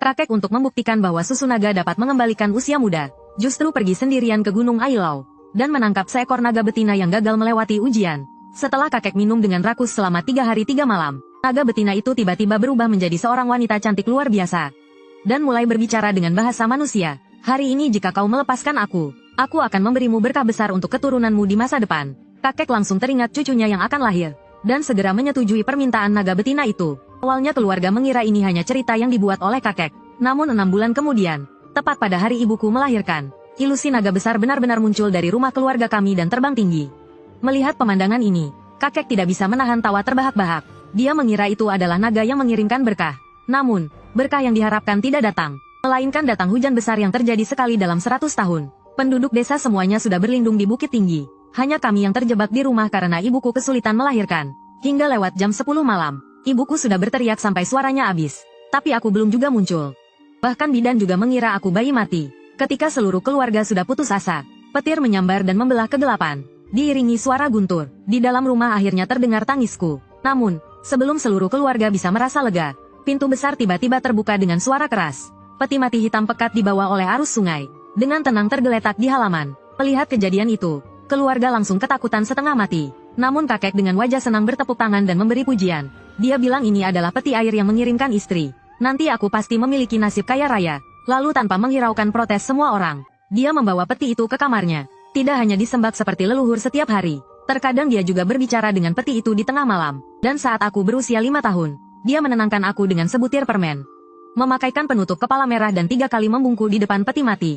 Kakek untuk membuktikan bahwa susu naga dapat mengembalikan usia muda, justru pergi sendirian ke Gunung Ailau, dan menangkap seekor naga betina yang gagal melewati ujian. Setelah kakek minum dengan rakus selama 3 hari 3 malam, naga betina itu tiba-tiba berubah menjadi seorang wanita cantik luar biasa. Dan mulai berbicara dengan bahasa manusia. Hari ini jika kau melepaskan aku akan memberimu berkah besar untuk keturunanmu di masa depan. Kakek langsung teringat cucunya yang akan lahir, dan segera menyetujui permintaan naga betina itu. Awalnya keluarga mengira ini hanya cerita yang dibuat oleh kakek. Namun 6 bulan kemudian, tepat pada hari ibuku melahirkan, ilusi naga besar benar-benar muncul dari rumah keluarga kami dan terbang tinggi. Melihat pemandangan ini, kakek tidak bisa menahan tawa terbahak-bahak. Dia mengira itu adalah naga yang mengirimkan berkah. Namun, berkah yang diharapkan tidak datang, melainkan datang hujan besar yang terjadi sekali dalam 100 tahun. Penduduk desa semuanya sudah berlindung di bukit tinggi. Hanya kami yang terjebak di rumah karena ibuku kesulitan melahirkan. Hingga lewat jam 10 malam, ibuku sudah berteriak sampai suaranya habis. Tapi aku belum juga muncul. Bahkan bidan juga mengira aku bayi mati. Ketika seluruh keluarga sudah putus asa, petir menyambar dan membelah kegelapan. Diiringi suara guntur, di dalam rumah akhirnya terdengar tangisku. Namun, sebelum seluruh keluarga bisa merasa lega, pintu besar tiba-tiba terbuka dengan suara keras. Peti mati hitam pekat dibawa oleh arus sungai, dengan tenang tergeletak di halaman. Melihat kejadian itu, keluarga langsung ketakutan setengah mati. Namun kakek dengan wajah senang bertepuk tangan dan memberi pujian. Dia bilang ini adalah peti air yang mengirimkan istri. Nanti aku pasti memiliki nasib kaya raya. Lalu tanpa menghiraukan protes semua orang, dia membawa peti itu ke kamarnya. Tidak hanya disembah seperti leluhur setiap hari. Terkadang dia juga berbicara dengan peti itu di tengah malam. Dan saat aku berusia 5 tahun, dia menenangkan aku dengan sebutir permen. Memakaikan penutup kepala merah dan 3 kali membungkuk di depan peti mati.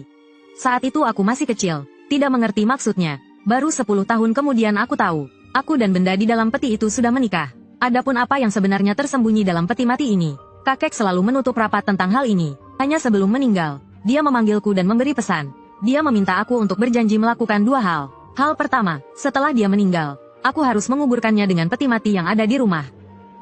Saat itu aku masih kecil, tidak mengerti maksudnya. Baru 10 tahun kemudian aku tahu, aku dan benda di dalam peti itu sudah menikah. Adapun apa yang sebenarnya tersembunyi dalam peti mati ini, kakek selalu menutup rapat tentang hal ini. Hanya sebelum meninggal, dia memanggilku dan memberi pesan. Dia meminta aku untuk berjanji melakukan 2 hal. Hal pertama, setelah dia meninggal, aku harus menguburkannya dengan peti mati yang ada di rumah.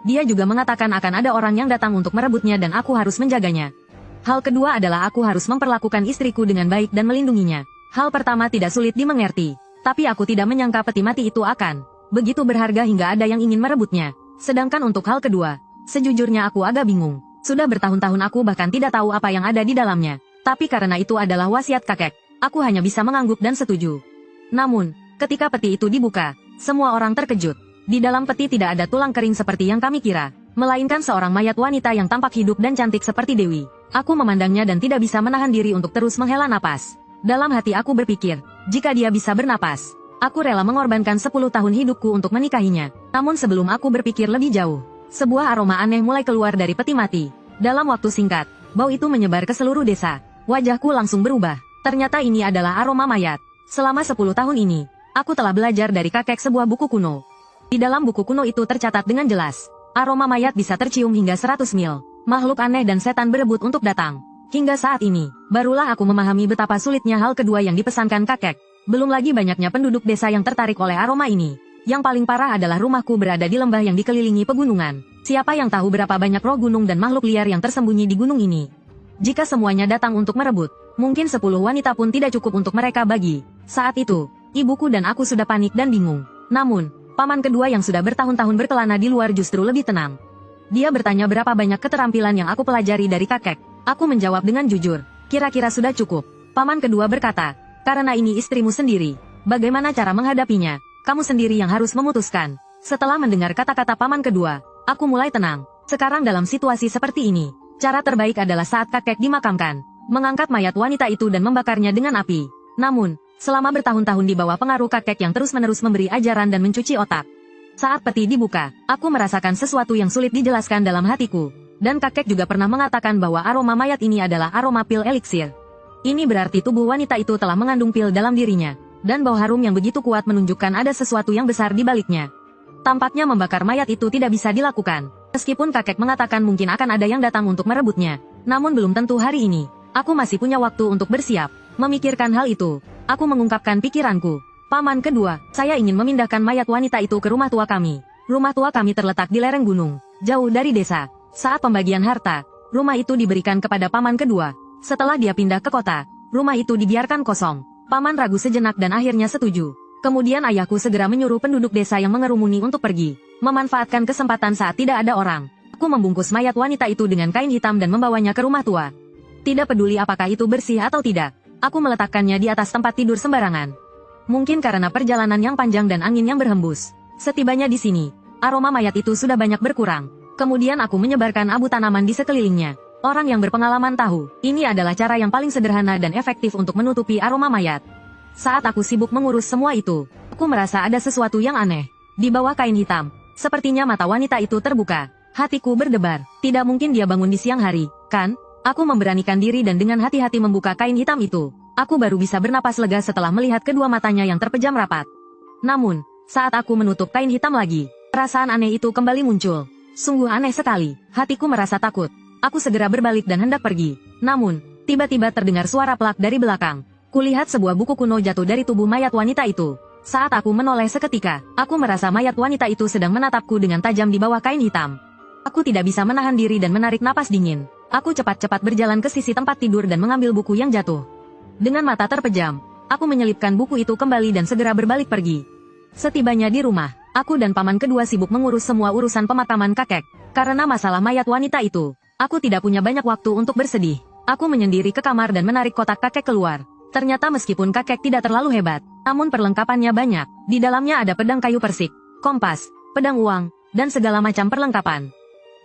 Dia juga mengatakan akan ada orang yang datang untuk merebutnya dan aku harus menjaganya. Hal kedua adalah aku harus memperlakukan istriku dengan baik dan melindunginya. Hal pertama tidak sulit dimengerti, tapi aku tidak menyangka peti mati itu akan begitu berharga hingga ada yang ingin merebutnya. Sedangkan untuk hal kedua, sejujurnya aku agak bingung. Sudah bertahun-tahun aku bahkan tidak tahu apa yang ada di dalamnya. Tapi karena itu adalah wasiat kakek, aku hanya bisa mengangguk dan setuju. Namun, ketika peti itu dibuka, semua orang terkejut. Di dalam peti tidak ada tulang kering seperti yang kami kira, melainkan seorang mayat wanita yang tampak hidup dan cantik seperti Dewi. Aku memandangnya dan tidak bisa menahan diri untuk terus menghela napas. Dalam hati aku berpikir, jika dia bisa bernapas, aku rela mengorbankan 10 tahun hidupku untuk menikahinya. Namun sebelum aku berpikir lebih jauh, sebuah aroma aneh mulai keluar dari peti mati. Dalam waktu singkat, bau itu menyebar ke seluruh desa. Wajahku langsung berubah. Ternyata ini adalah aroma mayat. Selama 10 tahun ini, aku telah belajar dari kakek sebuah buku kuno. Di dalam buku kuno itu tercatat dengan jelas, aroma mayat bisa tercium hingga 100 mil. Makhluk aneh dan setan berebut untuk datang. Hingga saat ini, barulah aku memahami betapa sulitnya hal kedua yang dipesankan kakek. Belum lagi banyaknya penduduk desa yang tertarik oleh aroma ini. Yang paling parah adalah rumahku berada di lembah yang dikelilingi pegunungan. Siapa yang tahu berapa banyak roh gunung dan makhluk liar yang tersembunyi di gunung ini? Jika semuanya datang untuk merebut, mungkin 10 wanita pun tidak cukup untuk mereka bagi. Saat itu, ibuku dan aku sudah panik dan bingung. Namun, paman kedua yang sudah bertahun-tahun berkelana di luar justru lebih tenang. Dia bertanya berapa banyak keterampilan yang aku pelajari dari kakek. Aku menjawab dengan jujur, kira-kira sudah cukup. Paman kedua berkata, karena ini istrimu sendiri. Bagaimana cara menghadapinya? Kamu sendiri yang harus memutuskan. Setelah mendengar kata-kata paman kedua, aku mulai tenang. Sekarang dalam situasi seperti ini, cara terbaik adalah saat kakek dimakamkan, mengangkat mayat wanita itu dan membakarnya dengan api. Namun, selama bertahun-tahun di bawah pengaruh kakek yang terus-menerus memberi ajaran dan mencuci otak, saat peti dibuka, aku merasakan sesuatu yang sulit dijelaskan dalam hatiku. Dan kakek juga pernah mengatakan bahwa aroma mayat ini adalah aroma pil eliksir. Ini berarti tubuh wanita itu telah mengandung pil dalam dirinya. Dan bau harum yang begitu kuat menunjukkan ada sesuatu yang besar di baliknya. Tampaknya membakar mayat itu tidak bisa dilakukan. Meskipun kakek mengatakan mungkin akan ada yang datang untuk merebutnya. Namun belum tentu hari ini. Aku masih punya waktu untuk bersiap. Memikirkan hal itu, aku mengungkapkan pikiranku. Paman kedua, saya ingin memindahkan mayat wanita itu ke rumah tua kami. Rumah tua kami terletak di lereng gunung, jauh dari desa. Saat pembagian harta, rumah itu diberikan kepada paman kedua. Setelah dia pindah ke kota, rumah itu dibiarkan kosong. Paman ragu sejenak dan akhirnya setuju. Kemudian ayahku segera menyuruh penduduk desa yang mengerumuni untuk pergi, memanfaatkan kesempatan saat tidak ada orang. Aku membungkus mayat wanita itu dengan kain hitam dan membawanya ke rumah tua. Tidak peduli apakah itu bersih atau tidak, aku meletakkannya di atas tempat tidur sembarangan. Mungkin karena perjalanan yang panjang dan angin yang berhembus. Setibanya di sini, aroma mayat itu sudah banyak berkurang. Kemudian aku menyebarkan abu tanaman di sekelilingnya. Orang yang berpengalaman tahu, ini adalah cara yang paling sederhana dan efektif untuk menutupi aroma mayat. Saat aku sibuk mengurus semua itu, aku merasa ada sesuatu yang aneh. Di bawah kain hitam, sepertinya mata wanita itu terbuka. Hatiku berdebar, tidak mungkin dia bangun di siang hari, kan? Aku memberanikan diri dan dengan hati-hati membuka kain hitam itu. Aku baru bisa bernapas lega setelah melihat kedua matanya yang terpejam rapat. Namun, saat aku menutup kain hitam lagi, perasaan aneh itu kembali muncul. Sungguh aneh sekali, hatiku merasa takut. Aku segera berbalik dan hendak pergi. Namun, tiba-tiba terdengar suara plak dari belakang. Kulihat sebuah buku kuno jatuh dari tubuh mayat wanita itu. Saat aku menoleh seketika, aku merasa mayat wanita itu sedang menatapku dengan tajam di bawah kain hitam. Aku tidak bisa menahan diri dan menarik napas dingin. Aku cepat-cepat berjalan ke sisi tempat tidur dan mengambil buku yang jatuh. Dengan mata terpejam, aku menyelipkan buku itu kembali dan segera berbalik pergi. Setibanya di rumah, aku dan paman kedua sibuk mengurus semua urusan pemakaman kakek. Karena masalah mayat wanita itu, aku tidak punya banyak waktu untuk bersedih. Aku menyendiri ke kamar dan menarik kotak kakek keluar. Ternyata meskipun kakek tidak terlalu hebat, namun perlengkapannya banyak. Di dalamnya ada pedang kayu persik, kompas, pedang uang, dan segala macam perlengkapan.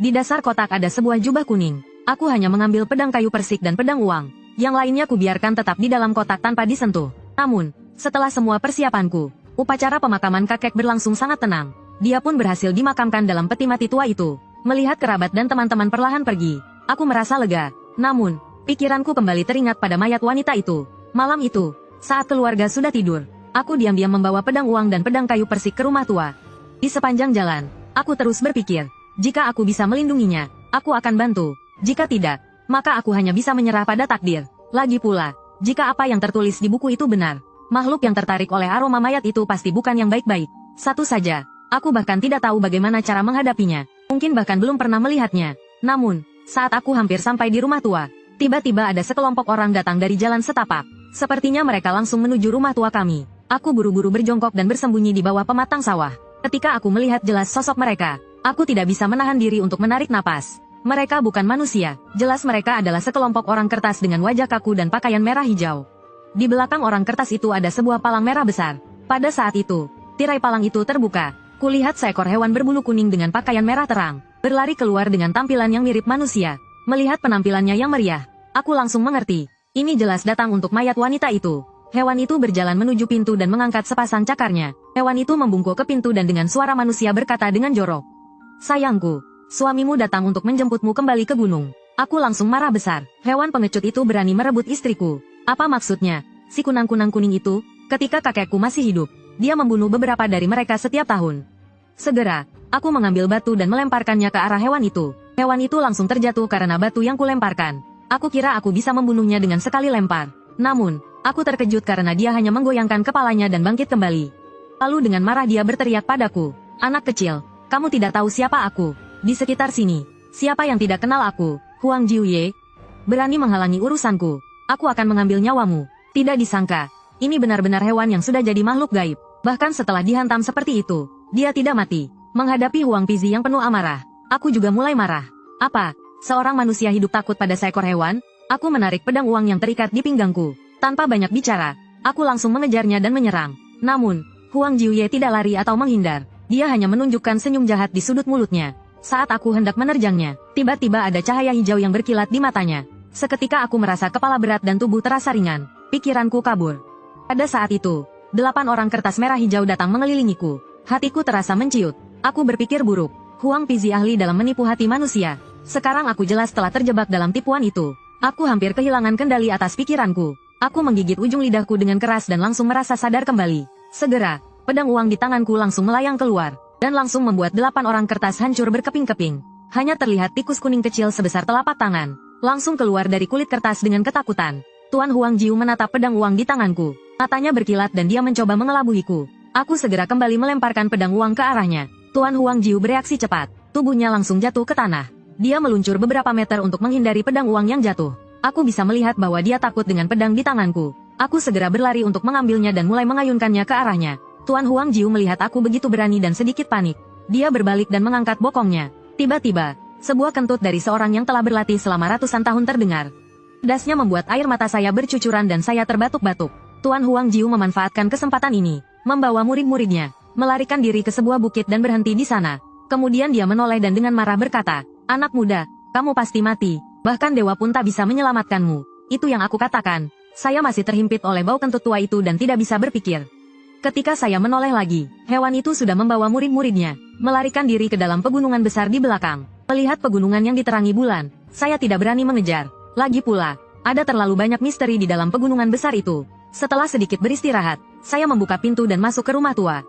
Di dasar kotak ada sebuah jubah kuning. Aku hanya mengambil pedang kayu persik dan pedang uang. Yang lainnya kubiarkan tetap di dalam kotak tanpa disentuh. Namun, setelah semua persiapanku, upacara pemakaman kakek berlangsung sangat tenang. Dia pun berhasil dimakamkan dalam peti mati tua itu. Melihat kerabat dan teman-teman perlahan pergi, aku merasa lega. Namun, pikiranku kembali teringat pada mayat wanita itu. Malam itu, saat keluarga sudah tidur, aku diam-diam membawa pedang uang dan pedang kayu persik ke rumah tua. Di sepanjang jalan, aku terus berpikir, jika aku bisa melindunginya, aku akan bantu. Jika tidak, maka aku hanya bisa menyerah pada takdir. Lagi pula, jika apa yang tertulis di buku itu benar, makhluk yang tertarik oleh aroma mayat itu pasti bukan yang baik-baik. Satu saja, aku bahkan tidak tahu bagaimana cara menghadapinya. Mungkin bahkan belum pernah melihatnya. Namun, saat aku hampir sampai di rumah tua, tiba-tiba ada sekelompok orang datang dari jalan setapak. Sepertinya mereka langsung menuju rumah tua kami. Aku buru-buru berjongkok dan bersembunyi di bawah pematang sawah. Ketika aku melihat jelas sosok mereka, aku tidak bisa menahan diri untuk menarik napas. Mereka bukan manusia, jelas mereka adalah sekelompok orang kertas dengan wajah kaku dan pakaian merah hijau. Di belakang orang kertas itu ada sebuah palang merah besar. Pada saat itu, tirai palang itu terbuka. Kulihat seekor hewan berbulu kuning dengan pakaian merah terang, berlari keluar dengan tampilan yang mirip manusia. Melihat penampilannya yang meriah, aku langsung mengerti. Ini jelas datang untuk mayat wanita itu. Hewan itu berjalan menuju pintu dan mengangkat sepasang cakarnya. Hewan itu membungkuk ke pintu dan dengan suara manusia berkata dengan jorok. Sayangku, suamimu datang untuk menjemputmu kembali ke gunung. Aku langsung marah besar. Hewan pengecut itu berani merebut istriku. Apa maksudnya? Si kunang-kunang kuning itu, ketika kakekku masih hidup, dia membunuh beberapa dari mereka setiap tahun. Segera, aku mengambil batu dan melemparkannya ke arah hewan itu. Hewan itu langsung terjatuh karena batu yang kulemparkan. Aku kira aku bisa membunuhnya dengan sekali lempar. Namun, aku terkejut karena dia hanya menggoyangkan kepalanya dan bangkit kembali. Lalu dengan marah dia berteriak padaku. Anak kecil, kamu tidak tahu siapa aku. Di sekitar sini, siapa yang tidak kenal aku? Huang Jiuye. Berani menghalangi urusanku. Aku akan mengambil nyawamu. Tidak disangka, ini benar-benar hewan yang sudah jadi makhluk gaib. Bahkan setelah dihantam seperti itu, dia tidak mati. Menghadapi Huang Pizi yang penuh amarah, aku juga mulai marah. Apa? Seorang manusia hidup takut pada seekor hewan? Aku menarik pedang uang yang terikat di pinggangku. Tanpa banyak bicara, aku langsung mengejarnya dan menyerang. Namun, Huang Jiuye tidak lari atau menghindar. Dia hanya menunjukkan senyum jahat di sudut mulutnya. Saat aku hendak menerjangnya, tiba-tiba ada cahaya hijau yang berkilat di matanya. Seketika aku merasa kepala berat dan tubuh terasa ringan. Pikiranku kabur. Pada saat itu, 8 orang kertas merah hijau datang mengelilingiku. Hatiku terasa menciut. Aku berpikir buruk. Huang Pizi ahli dalam menipu hati manusia. Sekarang aku jelas telah terjebak dalam tipuan itu. Aku hampir kehilangan kendali atas pikiranku. Aku menggigit ujung lidahku dengan keras dan langsung merasa sadar kembali. Segera, pedang uang di tanganku langsung melayang keluar, dan langsung membuat 8 orang kertas hancur berkeping-keping. Hanya terlihat tikus kuning kecil sebesar telapak tangan, langsung keluar dari kulit kertas dengan ketakutan. Tuan Huang Jiu menatap pedang uang di tanganku. Matanya berkilat dan dia mencoba mengelabuhiku. Aku segera kembali melemparkan pedang uang ke arahnya. Tuan Huang Jiu bereaksi cepat. Tubuhnya langsung jatuh ke tanah. Dia meluncur beberapa meter untuk menghindari pedang uang yang jatuh. Aku bisa melihat bahwa dia takut dengan pedang di tanganku. Aku segera berlari untuk mengambilnya dan mulai mengayunkannya ke arahnya. Tuan Huang Jiu melihat aku begitu berani dan sedikit panik. Dia berbalik dan mengangkat bokongnya. Tiba-tiba, Sebuah kentut dari seorang yang telah berlatih selama ratusan tahun terdengar. Pedasnya membuat air mata saya bercucuran dan saya terbatuk-batuk. Tuan Huang Jiu memanfaatkan kesempatan ini, membawa murid-muridnya, melarikan diri ke sebuah bukit dan berhenti di sana. Kemudian dia menoleh dan dengan marah berkata, "Anak muda, kamu pasti mati. Bahkan dewa pun tak bisa menyelamatkanmu." Itu yang aku katakan. Saya masih terhimpit oleh bau kentut tua itu dan tidak bisa berpikir. Ketika saya menoleh lagi, hewan itu sudah membawa murid-muridnya, melarikan diri ke dalam pegunungan besar di belakang. Melihat pegunungan yang diterangi bulan, saya tidak berani mengejar. Lagi pula, ada terlalu banyak misteri di dalam pegunungan besar itu. Setelah sedikit beristirahat, saya membuka pintu dan masuk ke rumah tua.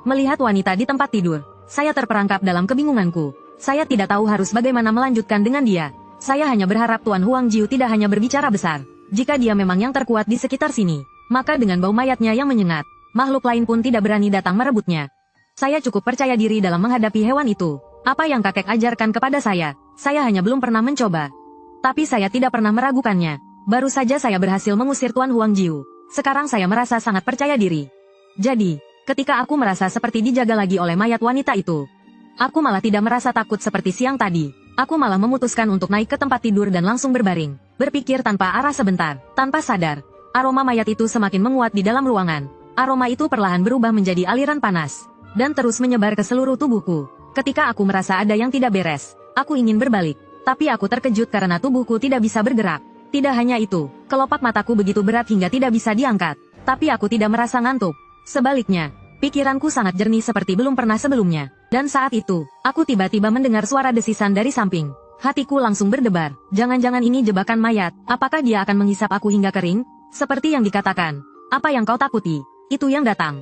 Melihat wanita di tempat tidur, saya terperangkap dalam kebingunganku. Saya tidak tahu harus bagaimana melanjutkan dengan dia. Saya hanya berharap Tuan Huang Jiu tidak hanya berbicara besar. Jika dia memang yang terkuat di sekitar sini, maka dengan bau mayatnya yang menyengat, makhluk lain pun tidak berani datang merebutnya. Saya cukup percaya diri dalam menghadapi hewan itu. Apa yang kakek ajarkan kepada saya hanya belum pernah mencoba. Tapi saya tidak pernah meragukannya. Baru saja saya berhasil mengusir Tuan Huang Jiu. Sekarang saya merasa sangat percaya diri. Jadi, ketika aku merasa seperti dijaga lagi oleh mayat wanita itu, aku malah tidak merasa takut seperti siang tadi. Aku malah memutuskan untuk naik ke tempat tidur dan langsung berbaring. Berpikir tanpa arah sebentar, tanpa sadar. Aroma mayat itu semakin menguat di dalam ruangan. Aroma itu perlahan berubah menjadi aliran panas, dan terus menyebar ke seluruh tubuhku. Ketika aku merasa ada yang tidak beres, aku ingin berbalik. Tapi aku terkejut karena tubuhku tidak bisa bergerak. Tidak hanya itu, kelopak mataku begitu berat hingga tidak bisa diangkat. Tapi aku tidak merasa ngantuk. Sebaliknya, pikiranku sangat jernih seperti belum pernah sebelumnya. Dan saat itu, aku tiba-tiba mendengar suara desisan dari samping. Hatiku langsung berdebar. Jangan-jangan ini jebakan mayat. Apakah dia akan menghisap aku hingga kering? Seperti yang dikatakan. Apa yang kau takuti? Itu yang datang.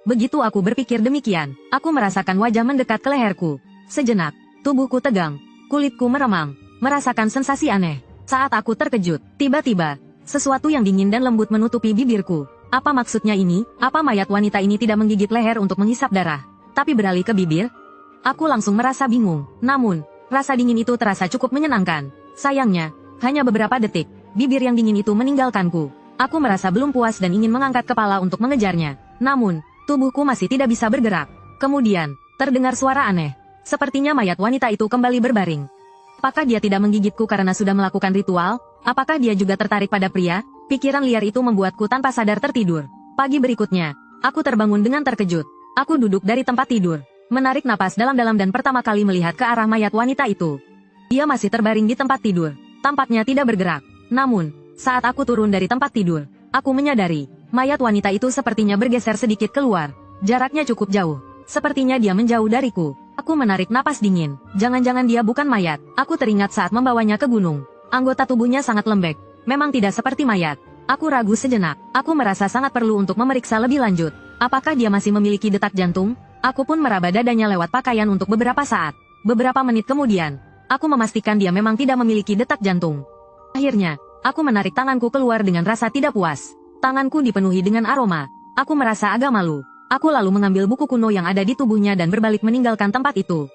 Begitu aku berpikir demikian, aku merasakan wajah mendekat ke leherku. Sejenak, tubuhku tegang. Kulitku meremang, merasakan sensasi aneh. Saat aku terkejut, tiba-tiba, sesuatu yang dingin dan lembut menutupi bibirku. Apa maksudnya ini? Apa mayat wanita ini tidak menggigit leher untuk menghisap darah, tapi beralih ke bibir? Aku langsung merasa bingung. Namun, rasa dingin itu terasa cukup menyenangkan. Sayangnya, hanya beberapa detik, bibir yang dingin itu meninggalkanku. Aku merasa belum puas dan ingin mengangkat kepala untuk mengejarnya. Namun, tubuhku masih tidak bisa bergerak. Kemudian, terdengar suara aneh. Sepertinya mayat wanita itu kembali berbaring. Apakah dia tidak menggigitku karena sudah melakukan ritual? Apakah dia juga tertarik pada pria? Pikiran liar itu membuatku tanpa sadar tertidur. Pagi berikutnya, aku terbangun dengan terkejut. Aku duduk dari tempat tidur, menarik napas dalam-dalam dan pertama kali melihat ke arah mayat wanita itu. Dia masih terbaring di tempat tidur, tampaknya tidak bergerak. Namun, saat aku turun dari tempat tidur, aku menyadari, mayat wanita itu sepertinya bergeser sedikit keluar. Jaraknya cukup jauh. Sepertinya dia menjauh dariku. Aku menarik napas dingin. Jangan-jangan dia bukan mayat. Aku teringat saat membawanya ke gunung. Anggota tubuhnya sangat lembek. Memang tidak seperti mayat. Aku ragu sejenak. Aku merasa sangat perlu untuk memeriksa lebih lanjut. Apakah dia masih memiliki detak jantung? Aku pun meraba dadanya lewat pakaian untuk beberapa saat. Beberapa menit kemudian, aku memastikan dia memang tidak memiliki detak jantung. Akhirnya, aku menarik tanganku keluar dengan rasa tidak puas. Tanganku dipenuhi dengan aroma. Aku merasa agak malu. Aku lalu mengambil buku kuno yang ada di tubuhnya dan berbalik meninggalkan tempat itu.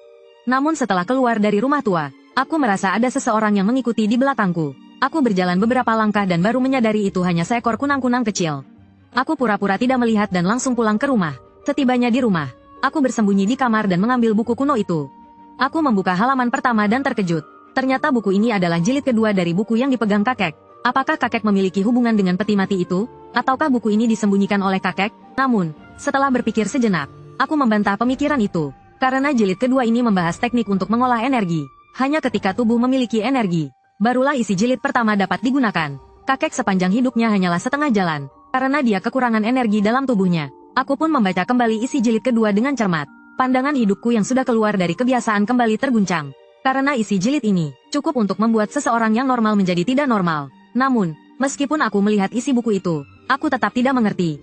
Namun setelah keluar dari rumah tua, aku merasa ada seseorang yang mengikuti di belakangku. Aku berjalan beberapa langkah dan baru menyadari itu hanya seekor kunang-kunang kecil. Aku pura-pura tidak melihat dan langsung pulang ke rumah. Setibanya di rumah, aku bersembunyi di kamar dan mengambil buku kuno itu. Aku membuka halaman pertama dan terkejut. Ternyata buku ini adalah jilid kedua dari buku yang dipegang kakek. Apakah kakek memiliki hubungan dengan peti mati itu? Ataukah buku ini disembunyikan oleh kakek? Namun, setelah berpikir sejenak, aku membantah pemikiran itu. Karena jilid kedua ini membahas teknik untuk mengolah energi. Hanya ketika tubuh memiliki energi, barulah isi jilid pertama dapat digunakan. Kakek sepanjang hidupnya hanyalah setengah jalan. Karena dia kekurangan energi dalam tubuhnya. Aku pun membaca kembali isi jilid kedua dengan cermat. Pandangan hidupku yang sudah keluar dari kebiasaan kembali terguncang. Karena isi jilid ini, cukup untuk membuat seseorang yang normal menjadi tidak normal. Namun, meskipun aku melihat isi buku itu, aku tetap tidak mengerti.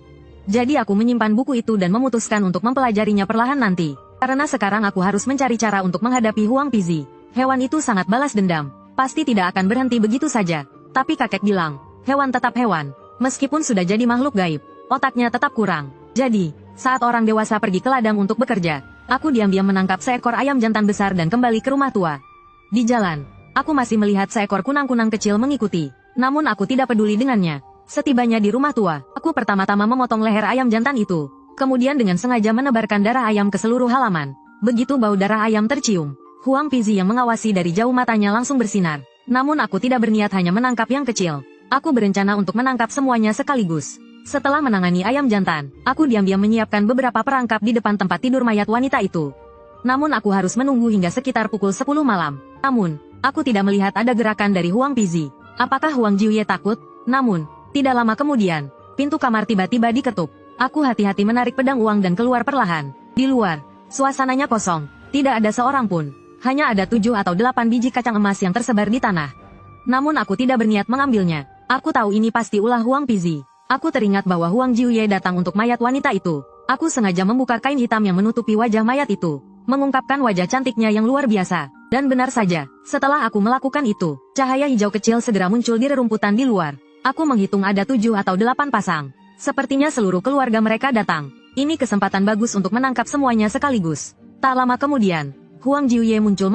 Jadi aku menyimpan buku itu dan memutuskan untuk mempelajarinya perlahan nanti. Karena sekarang aku harus mencari cara untuk menghadapi Huang Pizi. Hewan itu sangat balas dendam. Pasti tidak akan berhenti begitu saja. Tapi kakek bilang, hewan tetap hewan. Meskipun sudah jadi makhluk gaib, otaknya tetap kurang. Jadi, saat orang dewasa pergi ke ladang untuk bekerja, aku diam-diam menangkap seekor ayam jantan besar dan kembali ke rumah tua. Di jalan, aku masih melihat seekor kunang-kunang kecil mengikuti. Namun aku tidak peduli dengannya. Setibanya di rumah tua, aku pertama-tama memotong leher ayam jantan itu. Kemudian dengan sengaja menebarkan darah ayam ke seluruh halaman. Begitu bau darah ayam tercium, Huang Pizi yang mengawasi dari jauh matanya langsung bersinar. Namun aku tidak berniat hanya menangkap yang kecil. Aku berencana untuk menangkap semuanya sekaligus. Setelah menangani ayam jantan, aku diam-diam menyiapkan beberapa perangkap di depan tempat tidur mayat wanita itu. Namun aku harus menunggu hingga sekitar pukul 10 malam. Namun, aku tidak melihat ada gerakan dari Huang Pizi. Apakah Huang Jiuye takut? Namun, tidak lama kemudian, pintu kamar tiba-tiba diketuk. Aku hati-hati menarik pedang uang dan keluar perlahan. Di luar, suasananya kosong. Tidak ada seorang pun. Hanya ada 7 atau 8 biji kacang emas yang tersebar di tanah. Namun aku tidak berniat mengambilnya. Aku tahu ini pasti ulah Huang Pizi. Aku teringat bahwa Huang Jiuye datang untuk mayat wanita itu. Aku sengaja membuka kain hitam yang menutupi wajah mayat itu, mengungkapkan wajah cantiknya yang luar biasa. Dan benar saja, setelah aku melakukan itu, cahaya hijau kecil segera muncul di rerumputan di luar. Aku menghitung ada 7 atau 8 pasang. Sepertinya seluruh keluarga mereka datang. Ini kesempatan bagus untuk menangkap semuanya sekaligus. Tak lama kemudian, Huang Jiuye muncul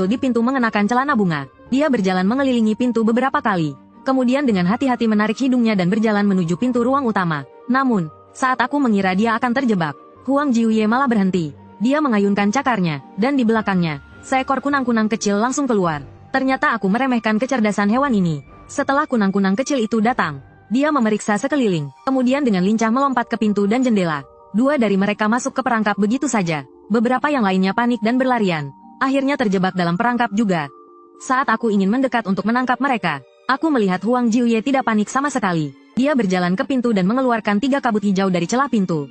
di pintu mengenakan celana bunga. Dia berjalan mengelilingi pintu beberapa kali. Kemudian dengan hati-hati menarik hidungnya dan berjalan menuju pintu ruang utama. Namun, saat aku mengira dia akan terjebak, Huang Jiuye malah berhenti. Dia mengayunkan cakarnya, dan di belakangnya, seekor kunang-kunang kecil langsung keluar. Ternyata aku meremehkan kecerdasan hewan ini. Setelah kunang-kunang kecil itu datang, dia memeriksa sekeliling. Kemudian dengan lincah melompat ke pintu dan jendela. 2 dari mereka masuk ke perangkap begitu saja. Beberapa yang lainnya panik dan berlarian. Akhirnya terjebak dalam perangkap juga. Saat aku ingin mendekat untuk menangkap mereka, aku melihat Huang Jiuye tidak panik sama sekali. Dia berjalan ke pintu dan mengeluarkan 3 kabut hijau dari celah pintu.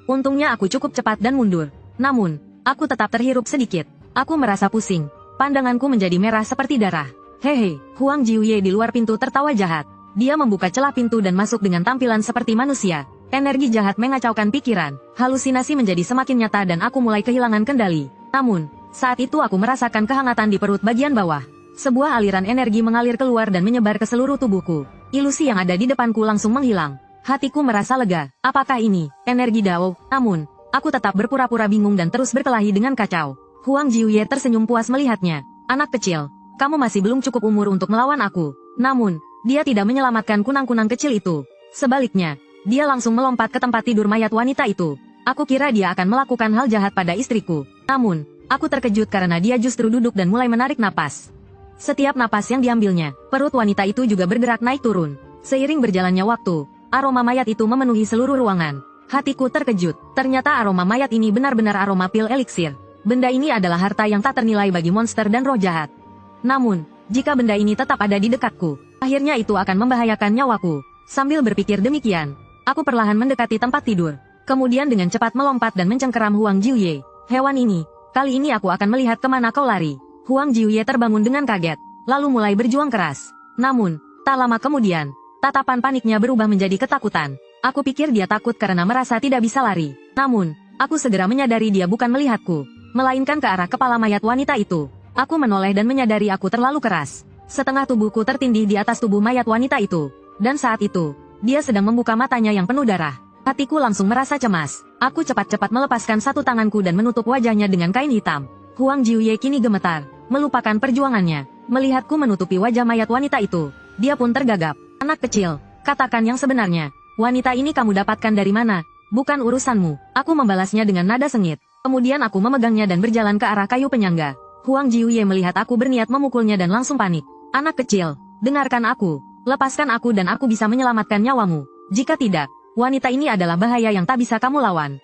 Untungnya aku cukup cepat dan mundur. Namun, aku tetap terhirup sedikit. Aku merasa pusing. Pandanganku menjadi merah seperti darah. Hehe, Huang Jiuye di luar pintu tertawa jahat. Dia membuka celah pintu dan masuk dengan tampilan seperti manusia. Energi jahat mengacaukan pikiran. Halusinasi menjadi semakin nyata dan aku mulai kehilangan kendali. Namun, saat itu aku merasakan kehangatan di perut bagian bawah. Sebuah aliran energi mengalir keluar dan menyebar ke seluruh tubuhku. Ilusi yang ada di depanku langsung menghilang. Hatiku merasa lega. Apakah ini energi Dao? Namun, aku tetap berpura-pura bingung dan terus berkelahi dengan kacau. Huang Jiuye tersenyum puas melihatnya. Anak kecil, kamu masih belum cukup umur untuk melawan aku. Namun, dia tidak menyelamatkan kunang-kunang kecil itu. Sebaliknya, dia langsung melompat ke tempat tidur mayat wanita itu. Aku kira dia akan melakukan hal jahat pada istriku. Namun, aku terkejut karena dia justru duduk dan mulai menarik napas. Setiap napas yang diambilnya, perut wanita itu juga bergerak naik turun. Seiring berjalannya waktu, aroma mayat itu memenuhi seluruh ruangan. Hatiku terkejut. Ternyata aroma mayat ini benar-benar aroma pil eliksir. Benda ini adalah harta yang tak ternilai bagi monster dan roh jahat. Namun, jika benda ini tetap ada di dekatku, akhirnya itu akan membahayakan nyawaku. Sambil berpikir demikian, aku perlahan mendekati tempat tidur. Kemudian dengan cepat melompat dan mencengkeram Huang Jiuye. Hewan ini, kali ini aku akan melihat kemana kau lari. Huang Jiuye terbangun dengan kaget, lalu mulai berjuang keras. Namun, tak lama kemudian, tatapan paniknya berubah menjadi ketakutan. Aku pikir dia takut karena merasa tidak bisa lari. Namun, aku segera menyadari dia bukan melihatku, melainkan ke arah kepala mayat wanita itu. Aku menoleh dan menyadari aku terlalu keras. Setengah tubuhku tertindih di atas tubuh mayat wanita itu. Dan saat itu, dia sedang membuka matanya yang penuh darah. Hatiku langsung merasa cemas. Aku cepat-cepat melepaskan satu tanganku dan menutup wajahnya dengan kain hitam. Huang Jiuye kini gemetar, melupakan perjuangannya. Melihatku menutupi wajah mayat wanita itu, dia pun tergagap. Anak kecil, katakan yang sebenarnya. Wanita ini kamu dapatkan dari mana? Bukan urusanmu. Aku membalasnya dengan nada sengit. Kemudian aku memegangnya dan berjalan ke arah kayu penyangga. Huang Jiuye melihat aku berniat memukulnya dan langsung panik. Anak kecil, dengarkan aku. Lepaskan aku dan aku bisa menyelamatkan nyawamu. Jika tidak, wanita ini adalah bahaya yang tak bisa kamu lawan.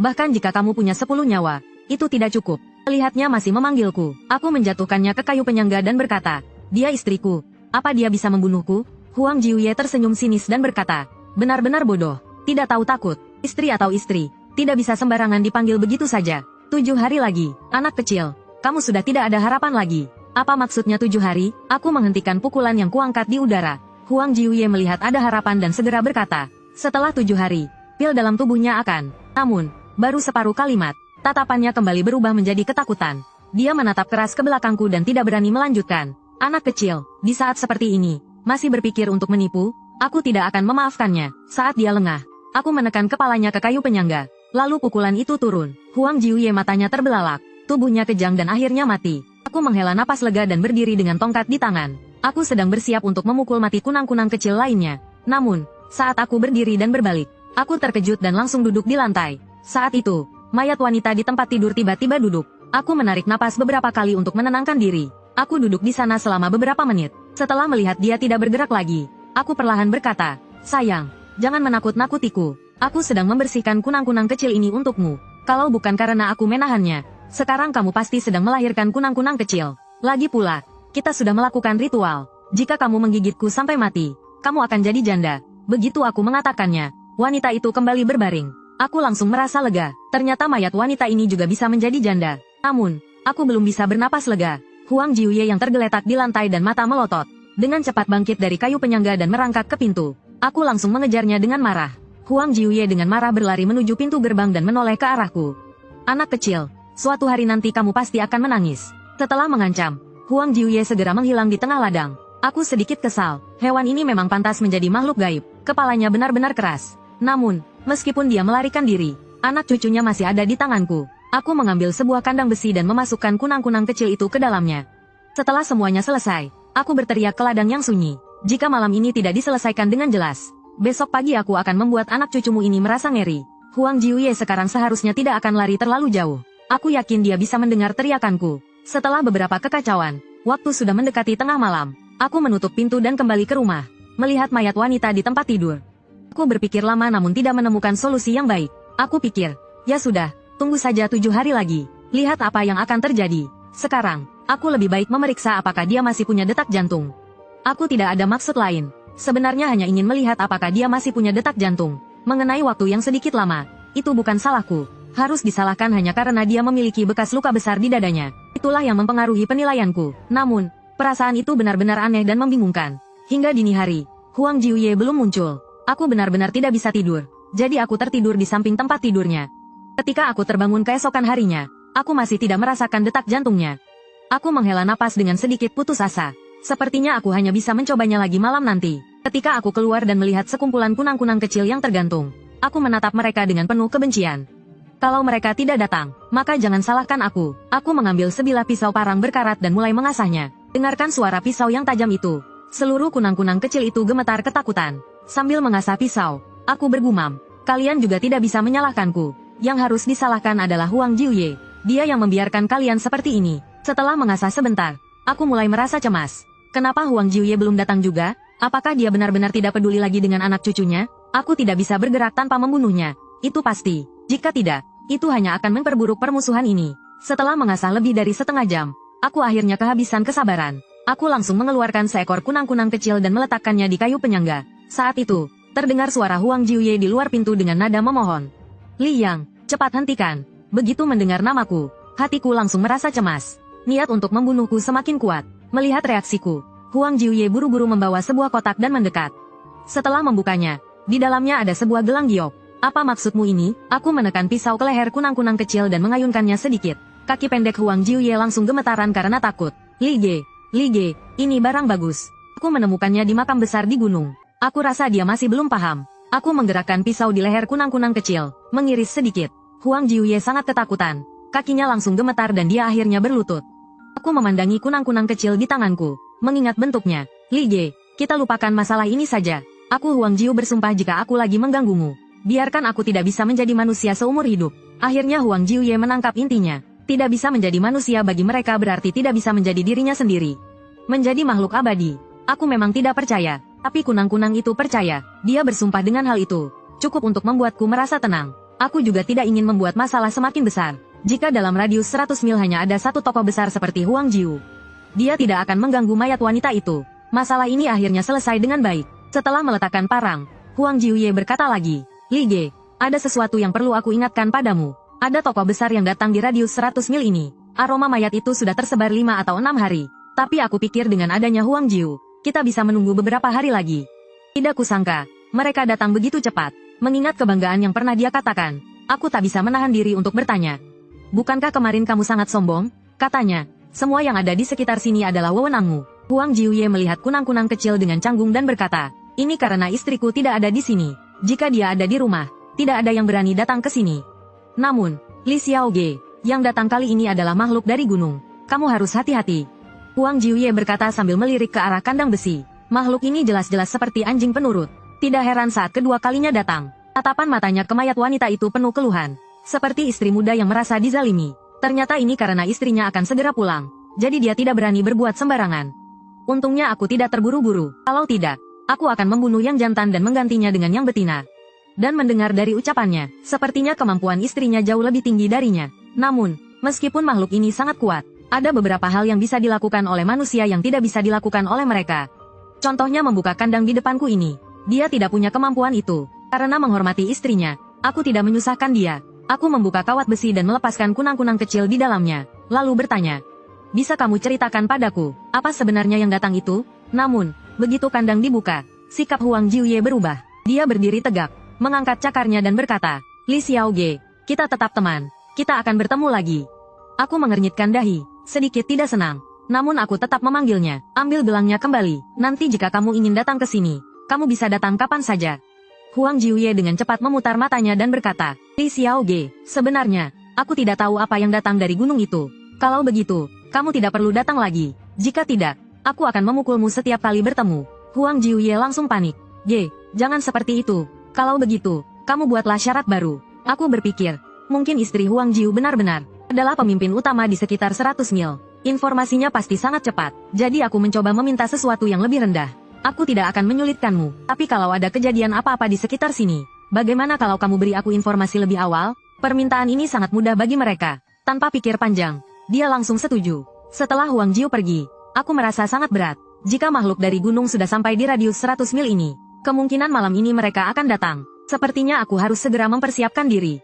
Bahkan jika kamu punya 10 nyawa, itu tidak cukup. Lihatnya masih memanggilku. Aku menjatuhkannya ke kayu penyangga dan berkata, dia istriku. Apa dia bisa membunuhku? Huang Jiuye tersenyum sinis dan berkata, benar-benar bodoh. Tidak tahu takut. Istri atau istri, tidak bisa sembarangan dipanggil begitu saja. 7 hari lagi, anak kecil. Kamu sudah tidak ada harapan lagi. Apa maksudnya 7 hari? Aku menghentikan pukulan yang kuangkat di udara. Huang Jiuye melihat ada harapan dan segera berkata, setelah 7 hari, pil dalam tubuhnya akan. Namun, baru separuh kalimat, tatapannya kembali berubah menjadi ketakutan. Dia menatap keras ke belakangku dan tidak berani melanjutkan. Anak kecil, di saat seperti ini, masih berpikir untuk menipu? Aku tidak akan memaafkannya. Saat dia lengah, aku menekan kepalanya ke kayu penyangga. Lalu pukulan itu turun. Huang Jiuye matanya terbelalak, tubuhnya kejang dan akhirnya mati. Aku menghela napas lega dan berdiri dengan tongkat di tangan. Aku sedang bersiap untuk memukul mati kunang-kunang kecil lainnya. Namun, saat aku berdiri dan berbalik, aku terkejut dan langsung duduk di lantai. Saat itu, mayat wanita di tempat tidur tiba-tiba duduk. Aku menarik napas beberapa kali untuk menenangkan diri. Aku duduk di sana selama beberapa menit. Setelah melihat dia tidak bergerak lagi, aku perlahan berkata, "Sayang, jangan menakut-nakutiku. Aku sedang membersihkan kunang-kunang kecil ini untukmu. Kalau bukan karena aku menahannya, sekarang kamu pasti sedang melahirkan kunang-kunang kecil. Lagi pula, kita sudah melakukan ritual. Jika kamu menggigitku sampai mati, kamu akan jadi janda." Begitu aku mengatakannya, wanita itu kembali berbaring. Aku langsung merasa lega. Ternyata mayat wanita ini juga bisa menjadi janda. Namun, aku belum bisa bernapas lega. Huang Jiuye yang tergeletak di lantai dan mata melotot, dengan cepat bangkit dari kayu penyangga dan merangkak ke pintu. Aku langsung mengejarnya dengan marah. Huang Jiuye dengan marah berlari menuju pintu gerbang dan menoleh ke arahku. "Anak kecil, suatu hari nanti kamu pasti akan menangis." Setelah mengancam, Huang Jiuye segera menghilang di tengah ladang. Aku sedikit kesal. Hewan ini memang pantas menjadi makhluk gaib. Kepalanya benar-benar keras. Namun, meskipun dia melarikan diri, anak cucunya masih ada di tanganku. Aku mengambil sebuah kandang besi dan memasukkan kunang-kunang kecil itu ke dalamnya. Setelah semuanya selesai, aku berteriak ke ladang yang sunyi. "Jika malam ini tidak diselesaikan dengan jelas, besok pagi aku akan membuat anak cucumu ini merasa ngeri." Huang Jiuye sekarang seharusnya tidak akan lari terlalu jauh. Aku yakin dia bisa mendengar teriakanku. Setelah beberapa kekacauan, waktu sudah mendekati tengah malam. Aku menutup pintu dan kembali ke rumah, melihat mayat wanita di tempat tidur. Aku berpikir lama namun tidak menemukan solusi yang baik. Aku pikir, ya sudah, tunggu saja 7 hari lagi. Lihat apa yang akan terjadi. Sekarang, aku lebih baik memeriksa apakah dia masih punya detak jantung. Aku tidak ada maksud lain. Sebenarnya hanya ingin melihat apakah dia masih punya detak jantung. Mengenai waktu yang sedikit lama, itu bukan salahku. Harus disalahkan hanya karena dia memiliki bekas luka besar di dadanya. Itulah yang mempengaruhi penilaianku. Namun, perasaan itu benar-benar aneh dan membingungkan. Hingga dini hari, Huang Jiuye belum muncul. Aku benar-benar tidak bisa tidur. Jadi aku tertidur di samping tempat tidurnya. Ketika aku terbangun keesokan harinya, aku masih tidak merasakan detak jantungnya. Aku menghela napas dengan sedikit putus asa. Sepertinya aku hanya bisa mencobanya lagi malam nanti. Ketika aku keluar dan melihat sekumpulan kunang-kunang kecil yang tergantung, aku menatap mereka dengan penuh kebencian. Kalau mereka tidak datang, maka jangan salahkan aku. Aku mengambil sebilah pisau parang berkarat dan mulai mengasahnya. Dengarkan suara pisau yang tajam itu. Seluruh kunang-kunang kecil itu gemetar ketakutan. Sambil mengasah pisau, aku bergumam, "Kalian juga tidak bisa menyalahkanku. Yang harus disalahkan adalah Huang Jiuye. Dia yang membiarkan kalian seperti ini." Setelah mengasah sebentar, aku mulai merasa cemas. Kenapa Huang Jiuye belum datang juga? Apakah dia benar-benar tidak peduli lagi dengan anak cucunya? Aku tidak bisa bergerak tanpa membunuhnya. Itu pasti. Jika tidak, itu hanya akan memperburuk permusuhan ini. Setelah mengasah lebih dari setengah jam, aku akhirnya kehabisan kesabaran. Aku langsung mengeluarkan seekor kunang-kunang kecil dan meletakkannya di kayu penyangga. Saat itu, terdengar suara Huang Jiuye di luar pintu dengan nada memohon. "Li Yang, cepat hentikan." Begitu mendengar namaku, hatiku langsung merasa cemas. Niat untuk membunuhku semakin kuat. Melihat reaksiku, Huang Jiuye buru-buru membawa sebuah kotak dan mendekat. Setelah membukanya, di dalamnya ada sebuah gelang giok. "Apa maksudmu ini?" Aku menekan pisau ke leher kunang-kunang kecil dan mengayunkannya sedikit. Kaki pendek Huang Jiuye langsung gemetaran karena takut. Li Ge, ini barang bagus. Aku menemukannya di makam besar di gunung. Aku rasa dia masih belum paham. Aku menggerakkan pisau di leher kunang-kunang kecil, mengiris sedikit. Huang Jiuye sangat ketakutan. Kakinya langsung gemetar dan dia akhirnya berlutut. Aku memandangi kunang-kunang kecil di tanganku, mengingat bentuknya. "Li Ge, kita lupakan masalah ini saja. Aku Huang Jiu bersumpah jika aku lagi mengganggumu. Biarkan aku tidak bisa menjadi manusia seumur hidup." Akhirnya Huang Jiuye menangkap intinya. Tidak bisa menjadi manusia bagi mereka berarti tidak bisa menjadi dirinya sendiri. Menjadi makhluk abadi. Aku memang tidak percaya, tapi kunang-kunang itu percaya. Dia bersumpah dengan hal itu. Cukup untuk membuatku merasa tenang. Aku juga tidak ingin membuat masalah semakin besar. Jika dalam radius 100 mil hanya ada satu tokoh besar seperti Huang Jiu, dia tidak akan mengganggu mayat wanita itu. Masalah ini akhirnya selesai dengan baik. Setelah meletakkan parang, Huang Jiuye berkata lagi, "Li Ge, ada sesuatu yang perlu aku ingatkan padamu. Ada tokoh besar yang datang di radius 100 mil ini. Aroma mayat itu sudah tersebar 5 atau 6 hari. Tapi aku pikir dengan adanya Huang Jiu, kita bisa menunggu beberapa hari lagi." Tidak kusangka, mereka datang begitu cepat. Mengingat kebanggaan yang pernah dia katakan, aku tak bisa menahan diri untuk bertanya. "Bukankah kemarin kamu sangat sombong?" Katanya, "Semua yang ada di sekitar sini adalah wewenangmu." Huang Jiuye melihat kunang-kunang kecil dengan canggung dan berkata, "Ini karena istriku tidak ada di sini. Jika dia ada di rumah, tidak ada yang berani datang ke sini. Namun, Li Xiaoge, yang datang kali ini adalah makhluk dari gunung. Kamu harus hati-hati." Huang Jiuye berkata sambil melirik ke arah kandang besi. Makhluk ini jelas-jelas seperti anjing penurut. Tidak heran saat kedua kalinya datang. Tatapan matanya ke mayat wanita itu penuh keluhan. Seperti istri muda yang merasa dizalimi. Ternyata ini karena istrinya akan segera pulang. Jadi dia tidak berani berbuat sembarangan. Untungnya aku tidak terburu-buru. Kalau tidak, aku akan membunuh yang jantan dan menggantinya dengan yang betina. Dan mendengar dari ucapannya, sepertinya kemampuan istrinya jauh lebih tinggi darinya. Namun, meskipun makhluk ini sangat kuat, ada beberapa hal yang bisa dilakukan oleh manusia yang tidak bisa dilakukan oleh mereka. Contohnya membuka kandang di depanku ini. Dia tidak punya kemampuan itu. Karena menghormati istrinya, aku tidak menyusahkan dia. Aku membuka kawat besi dan melepaskan kunang-kunang kecil di dalamnya. Lalu bertanya, "Bisa kamu ceritakan padaku, apa sebenarnya yang datang itu?" Namun, begitu kandang dibuka, sikap Huang Jiuye berubah. Dia berdiri tegak, mengangkat cakarnya dan berkata, "Li Xiaoge, kita tetap teman. Kita akan bertemu lagi." Aku mengernyitkan dahi, sedikit tidak senang. Namun aku tetap memanggilnya, "Ambil gelangnya kembali. Nanti jika kamu ingin datang ke sini, kamu bisa datang kapan saja." Huang Jiuye dengan cepat memutar matanya dan berkata, "Li Xiaoge, sebenarnya, aku tidak tahu apa yang datang dari gunung itu. Kalau begitu, kamu tidak perlu datang lagi. Jika tidak, aku akan memukulmu setiap kali bertemu." Huang Jiuye langsung panik. Jangan seperti itu. Kalau begitu, kamu buatlah syarat baru." Aku berpikir, mungkin istri Huang Jiu benar-benar adalah pemimpin utama di sekitar 100 mil. Informasinya pasti sangat cepat, jadi aku mencoba meminta sesuatu yang lebih rendah. "Aku tidak akan menyulitkanmu, tapi kalau ada kejadian apa-apa di sekitar sini, bagaimana kalau kamu beri aku informasi lebih awal?" Permintaan ini sangat mudah bagi mereka. Tanpa pikir panjang, dia langsung setuju. Setelah Huang Jiu pergi, aku merasa sangat berat. Jika makhluk dari gunung sudah sampai di radius 100 mil ini, kemungkinan malam ini mereka akan datang. Sepertinya aku harus segera mempersiapkan diri.